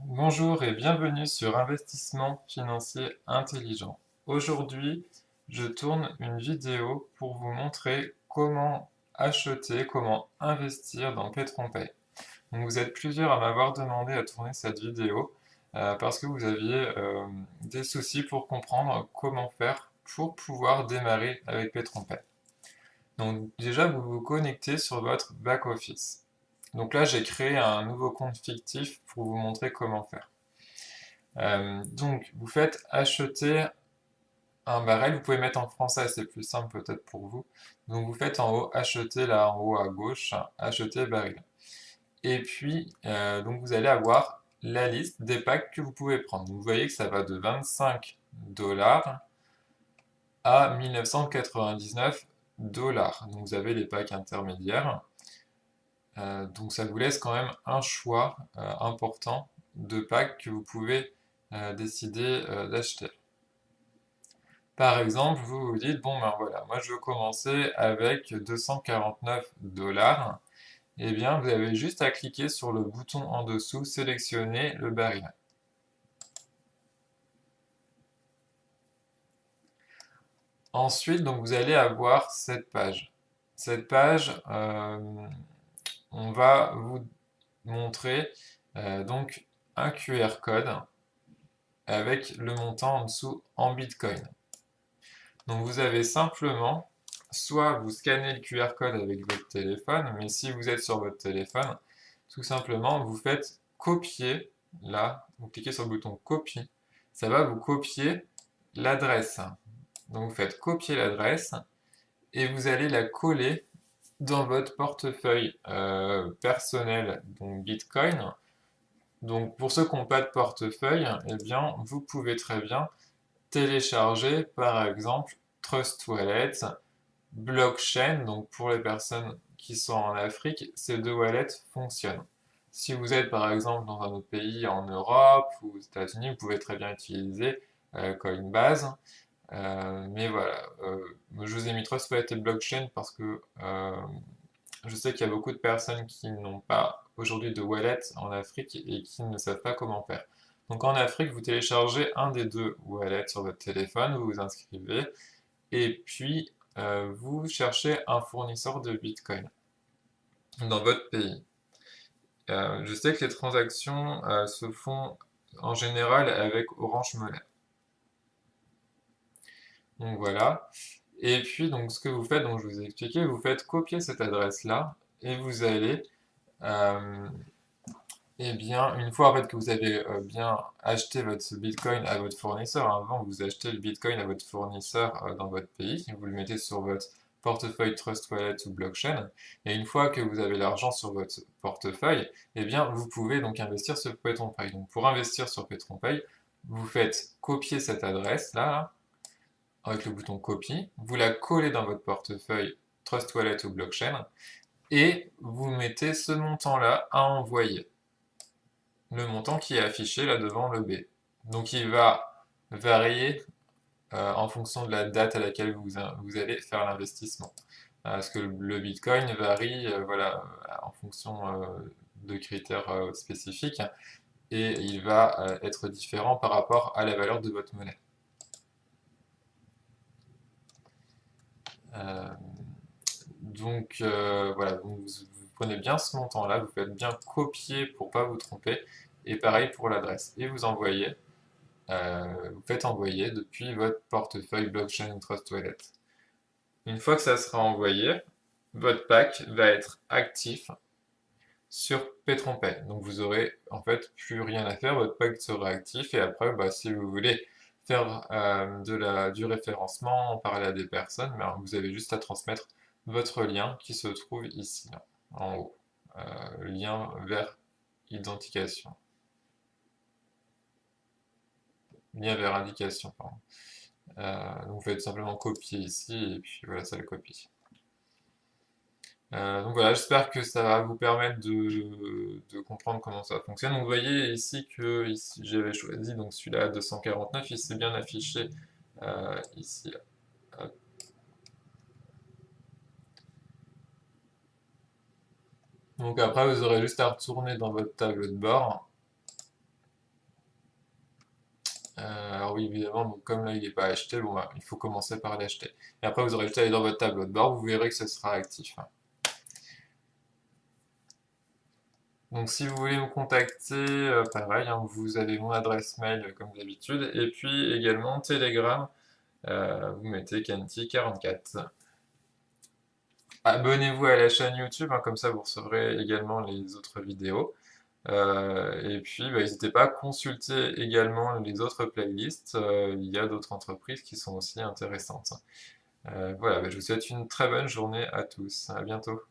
Bonjour et bienvenue sur Investissement financier intelligent. Aujourd'hui, je tourne une vidéo pour vous montrer comment acheter, comment investir dans PetronPay. Donc vous êtes plusieurs à m'avoir demandé à tourner cette vidéo parce que vous aviez des soucis pour comprendre comment faire pour pouvoir démarrer avec PetronPay. Donc déjà, vous vous connectez sur votre back-office. Donc là, j'ai créé un nouveau compte fictif pour vous montrer comment faire. Donc, vous faites acheter un baril, vous pouvez mettre en français, c'est plus simple peut-être pour vous. Donc, vous faites en haut acheter, là en haut à gauche, acheter baril. Et puis, donc vous allez avoir la liste des packs que vous pouvez prendre. Donc, vous voyez que ça va de 25 dollars à 1999 dollars. Donc, vous avez les packs intermédiaires. Donc, ça vous laisse quand même un choix important de packs que vous pouvez décider d'acheter. Par exemple, vous vous dites, bon ben voilà, moi je veux commencer avec 249 dollars. Eh bien, vous avez juste à cliquer sur le bouton en dessous, sélectionner le baril. Ensuite, donc vous allez avoir cette page. Cette page, on va vous montrer donc un QR code avec le montant en dessous en Bitcoin. Donc vous avez simplement, soit vous scannez le QR code avec votre téléphone, mais si vous êtes sur votre téléphone, tout simplement vous faites copier, là, vous cliquez sur le bouton copie, ça va vous copier l'adresse. Donc vous faites copier l'adresse et vous allez la coller dans votre portefeuille personnel, donc Bitcoin. Donc pour ceux qui n'ont pas de portefeuille, eh bien vous pouvez très bien télécharger par exemple Trust Wallet, Blockchain, donc pour les personnes qui sont en Afrique, ces deux wallets fonctionnent. Si vous êtes par exemple dans un autre pays en Europe ou aux États-Unis, vous pouvez très bien utiliser Coinbase. Mais voilà, je vous ai mis Trust Wallet et Blockchain parce que je sais qu'il y a beaucoup de personnes qui n'ont pas aujourd'hui de wallet en Afrique et qui ne savent pas comment faire. Donc en Afrique, vous téléchargez un des deux wallets sur votre téléphone, vous vous inscrivez et puis vous cherchez un fournisseur de Bitcoin dans votre pays. Je sais que les transactions se font en général avec Orange Money. Donc voilà. Et puis donc ce que vous faites, donc je vous ai expliqué, vous faites copier cette adresse-là et vous allez, euh, eh bien, une fois en fait que vous avez bien acheté votre Bitcoin à votre fournisseur, hein, avant vous achetez le Bitcoin à votre fournisseur dans votre pays, vous le mettez sur votre portefeuille Trust Wallet ou Blockchain, et une fois que vous avez l'argent sur votre portefeuille, eh bien, vous pouvez donc investir sur PetronPay. Donc pour investir sur PetronPay, vous faites copier cette adresse là, avec le bouton copie, vous la collez dans votre portefeuille Trust Wallet ou Blockchain, et vous mettez ce montant-là à envoyer, le montant qui est affiché là devant le B. Donc il va varier en fonction de la date à laquelle vous allez faire l'investissement. Parce que le Bitcoin varie voilà, en fonction de critères spécifiques et il va être différent par rapport à la valeur de votre monnaie. Euh, donc voilà, vous prenez bien ce montant-là, vous faites bien copier pour pas vous tromper, et pareil pour l'adresse. Et vous envoyez, vous faites envoyer depuis votre portefeuille Blockchain Trust Wallet. Une fois que ça sera envoyé, votre pack va être actif sur PetronPay. Donc vous aurez en fait plus rien à faire, votre pack sera actif et après bah, si vous voulez faire du référencement, en parler à des personnes, ben, vous avez juste à transmettre votre lien qui se trouve ici, là, en haut. Lien vers identification. Lien vers indication, pardon. Donc vous faites simplement copier ici et puis voilà, ça le copie. Donc voilà, j'espère que ça va vous permettre de comprendre comment ça fonctionne. Donc vous voyez ici que ici, j'avais choisi donc celui-là à 249, il s'est bien affiché ici. Hop. Donc après vous aurez juste à retourner dans votre tableau de bord Alors oui, évidemment, donc comme là il n'est pas acheté, bon, bah, il faut commencer par l'acheter. Et après, vous aurez juste à aller dans votre tableau de bord, vous verrez que ce sera actif, hein. Donc si vous voulez me contacter, pareil, hein, vous avez mon adresse mail comme d'habitude, et puis également Telegram, vous mettez Kenti44. Abonnez-vous à la chaîne YouTube, hein, comme ça vous recevrez également les autres vidéos. Et puis, bah, n'hésitez pas à consulter également les autres playlists. Il y a d'autres entreprises qui sont aussi intéressantes. Voilà, bah, je vous souhaite une très bonne journée à tous. À bientôt.